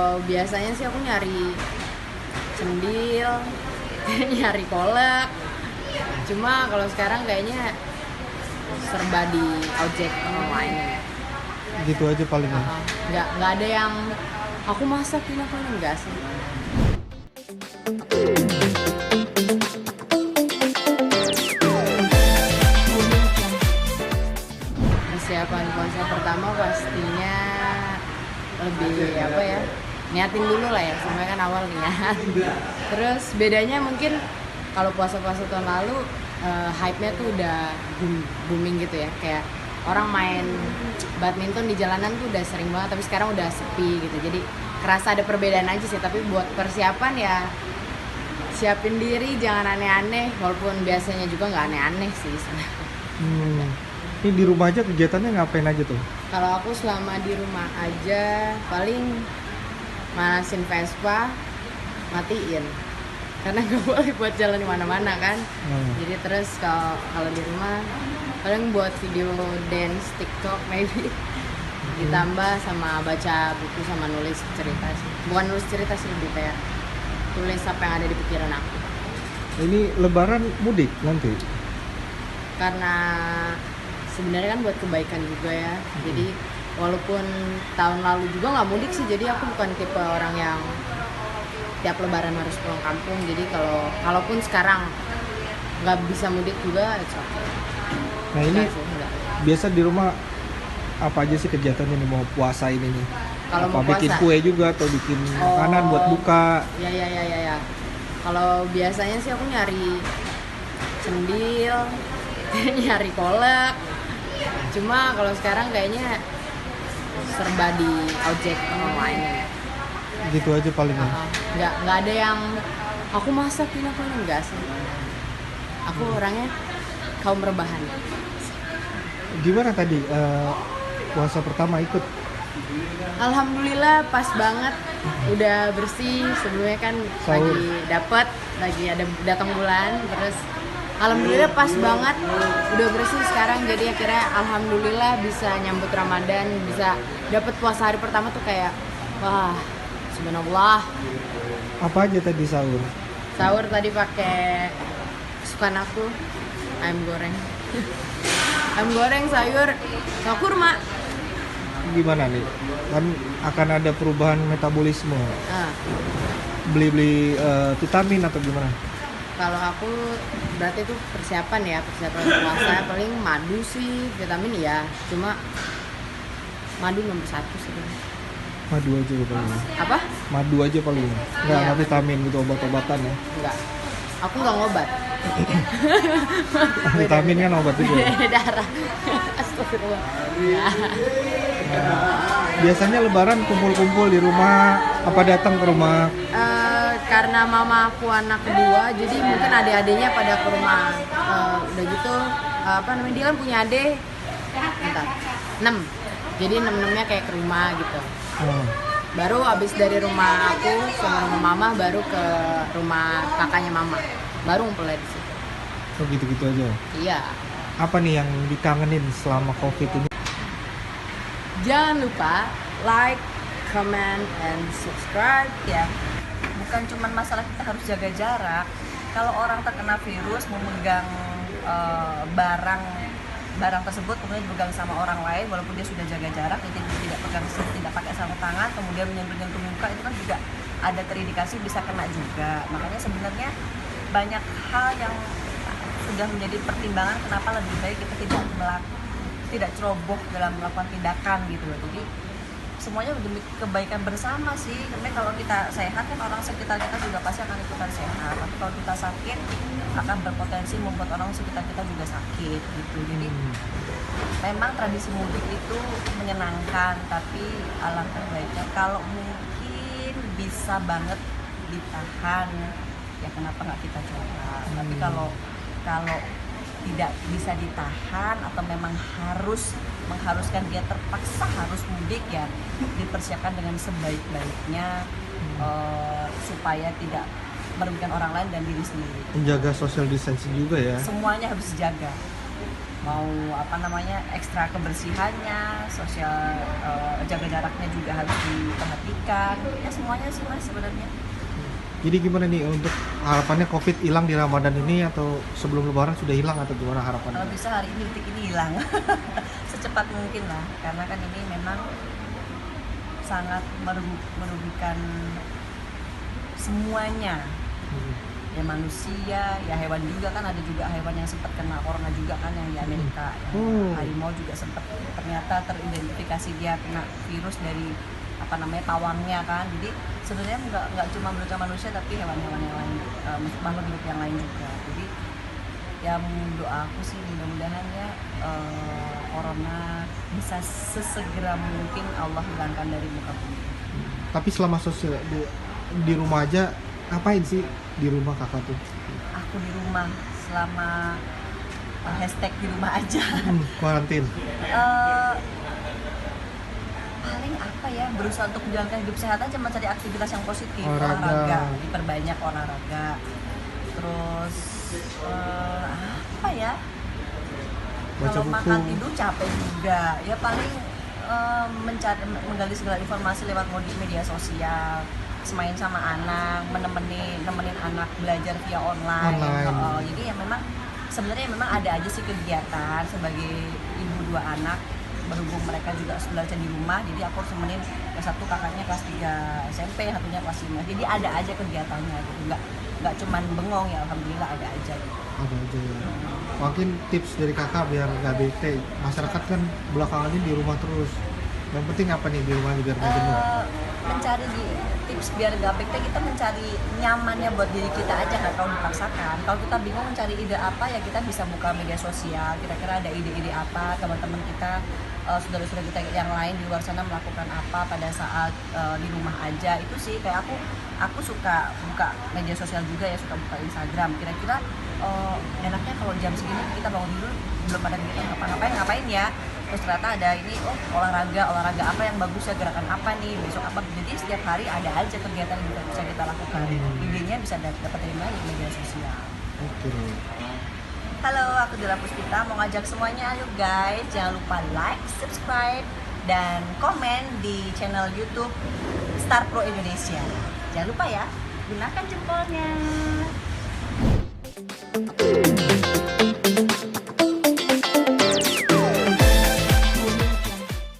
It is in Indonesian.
Biasanya sih aku nyari cendil, nyari kolak. Cuma kalau sekarang kayaknya serba di ojek online. Gitu aja palingan. Nggak ada yang aku masak ini aku ini, enggak sih. Persiapan puasa pertama pastinya lebih apa ya, niatin dulu lah ya, semuanya kan awal niat. Terus bedanya mungkin kalau puasa-puasa tahun lalu hype-nya tuh udah booming gitu ya, kayak orang main badminton di jalanan tuh udah sering banget, tapi sekarang udah sepi gitu, jadi kerasa ada perbedaan aja sih. Tapi buat persiapan ya siapin diri, jangan aneh-aneh, walaupun biasanya juga nggak aneh-aneh sih. Ini di rumah aja kegiatannya ngapain aja tuh? Kalau aku selama di rumah aja paling manasin Vespa, matiin karena nggak boleh buat jalan di mana-mana kan. Jadi terus kalau di rumah paling buat video dance TikTok maybe, ditambah sama baca buku sama nulis cerita sih. Bukan nulis cerita sih, lebih kayak tulis apa yang ada di pikiran aku. Ini lebaran mudik nanti? Karena sebenarnya kan buat kebaikan juga ya. Jadi walaupun tahun lalu juga nggak mudik sih, jadi aku bukan tipe orang yang tiap lebaran harus pulang kampung. Jadi kalaupun sekarang nggak bisa mudik juga, it's okay. Nah ini Enggak. biasa di rumah apa aja sih kegiatannya nih mau puasa ini nih? Kalau Apa mau bikin puasa? kue juga atau bikin makanan buat buka? Ya. Kalau biasanya sih aku nyari cendil, nyari kolak. Cuma kalau sekarang kayaknya serba di ojek online. Gitu aja palingan. Nggak ada yang aku masak ini aku ini, enggak sih. Aku orangnya kaum rebahan. Gimana tadi puasa pertama ikut? Alhamdulillah pas banget, udah bersih. Sebelumnya kan Sahur. lagi ada datang bulan, terus alhamdulillah pas banget udah bersih sekarang. Jadi akhirnya alhamdulillah bisa nyambut Ramadan, bisa dapet puasa hari pertama tuh kayak wah, subhanallah. Apa aja tadi sahur? Sahur tadi pakai kesukaan aku, ayam goreng. Ayam goreng, sayur, sama kurma. Gimana nih? Kan akan ada perubahan metabolisme. Nah, Beli vitamin atau gimana? kalau aku berarti itu persiapan puasa, paling madu sih, vitamin ya. Cuma madu nomor 1 sih. Madu aja paling. Apa? Madu aja paling. Nggak Iya. vitamin gitu, obat-obatan ya. Enggak. Aku nggak ngobat. Vitamin kan obat juga. Darah. Astagfirullah. Ya. Biasanya lebaran kumpul-kumpul di rumah, apa datang ke rumah? Karena mama aku anak kedua, jadi mungkin adik-adiknya pada ke rumah. Udah gitu, dia kan punya adik, bentar, 6. Jadi 6-6-nya kayak ke rumah gitu. Baru abis dari rumah aku sama rumah mama, baru ke rumah kakaknya mama. Baru ngumpulnya di situ. Oh gitu-gitu aja. Iya. Apa nih yang dikangenin selama COVID ini? Jangan lupa like, comment, and subscribe ya. Bukan cuma masalah kita harus jaga jarak. Kalau orang terkena virus memegang barang tersebut, kemudian dipegang sama orang lain walaupun dia sudah jaga jarak, dia tidak pakai sarung tangan, kemudian menyentuh muka, itu kan juga ada terindikasi bisa kena juga. Makanya sebenarnya banyak hal yang sudah menjadi pertimbangan kenapa lebih baik kita tidak ceroboh dalam melakukan tindakan gitu loh. Jadi semuanya demi kebaikan bersama sih. Karena kalau kita sehat kan orang sekitar kita juga pasti akan ikutan sehat. Tapi kalau kita sakit akan berpotensi membuat orang sekitar kita juga sakit gitu. Jadi memang tradisi mudik itu menyenangkan, tapi alangkah baiknya kalau mungkin bisa banget ditahan, ya kenapa nggak kita coba. Tapi kalau tidak bisa ditahan atau memang mengharuskan dia terpaksa harus mudik, ya dipersiapkan dengan sebaik-baiknya supaya tidak merugikan orang lain dan diri sendiri. Menjaga social distancing juga ya. Semuanya harus dijaga. mau ekstra kebersihannya, sosial, jaga jaraknya juga harus diperhatikan. Ya semuanya sih Mas sebenarnya. Jadi gimana nih untuk harapannya COVID hilang di Ramadan ini atau sebelum Lebaran sudah hilang atau gimana harapannya? Kalau bisa hari ini detik ini hilang secepat mungkin lah, karena kan ini memang sangat merugikan semuanya. Ya manusia, ya hewan juga kan, ada juga hewan yang sempat kena corona juga kan yang di Amerika. Harimau juga sempat ternyata teridentifikasi dia kena virus dari tawangnya kan. Jadi sebenarnya nggak cuma merugikan manusia tapi hewan-hewan yang lain, makhluk hidup yang lain juga. Jadi ya doa aku sih mudah-mudahan ya corona bisa sesegera mungkin Allah hilangkan dari muka bumi. Tapi selama sosial di rumah aja ngapain sih di rumah kakak tuh? Aku di rumah selama hashtag di rumah aja. Kuarantin. Paling apa ya, berusaha untuk menjalankan hidup sehat aja, mencari aktivitas yang positif, Olahraga. diperbanyak olahraga. Terus apa ya? Baca Kalau buku. makan tidur capek juga. Ya paling menggali segala informasi lewat media sosial, main sama anak, nemenin anak belajar via online. Jadi ya memang sebenarnya memang ada aja sih kegiatan sebagai ibu 2 anak, berhubung mereka juga belajar di rumah, jadi aku harus nemenin kelas 1 kakaknya kelas 3 SMP, satunya kelas 5. Jadi ada aja kegiatannya gitu, nggak cuman bengong ya, alhamdulillah ada aja gitu. Ada aja ya. Mungkin tips dari kakak biar nggak bete. Masyarakat kan belakangan ini di rumah terus. Yang penting apa nih di rumah biar nggak jenuh? Mencari tips biar gak bete, kita mencari nyamannya buat diri kita aja, nggak terlalu dipaksakan. Kalau kita bingung mencari ide apa, ya kita bisa buka media sosial, kira-kira ada ide-ide apa teman-teman kita, saudara-saudara kita yang lain di luar sana melakukan apa pada saat di rumah aja. Itu sih kayak aku suka buka media sosial juga ya, suka buka Instagram, kira-kira enaknya kalau jam segini kita bangun dulu belum ada kegiatan ngapain ya, terus ternyata ada ini, olahraga apa yang bagus ya, gerakan apa nih besok apa. Jadi setiap hari ada aja kegiatan yang bisa kita lakukan. Idenya bisa dapat dari mana? Di media sosial. Oke. Halo, aku Dela Puspita, mau ngajak semuanya, ayo guys, jangan lupa like, subscribe, dan komen di channel YouTube Star Pro Indonesia. Jangan lupa ya, gunakan jempolnya.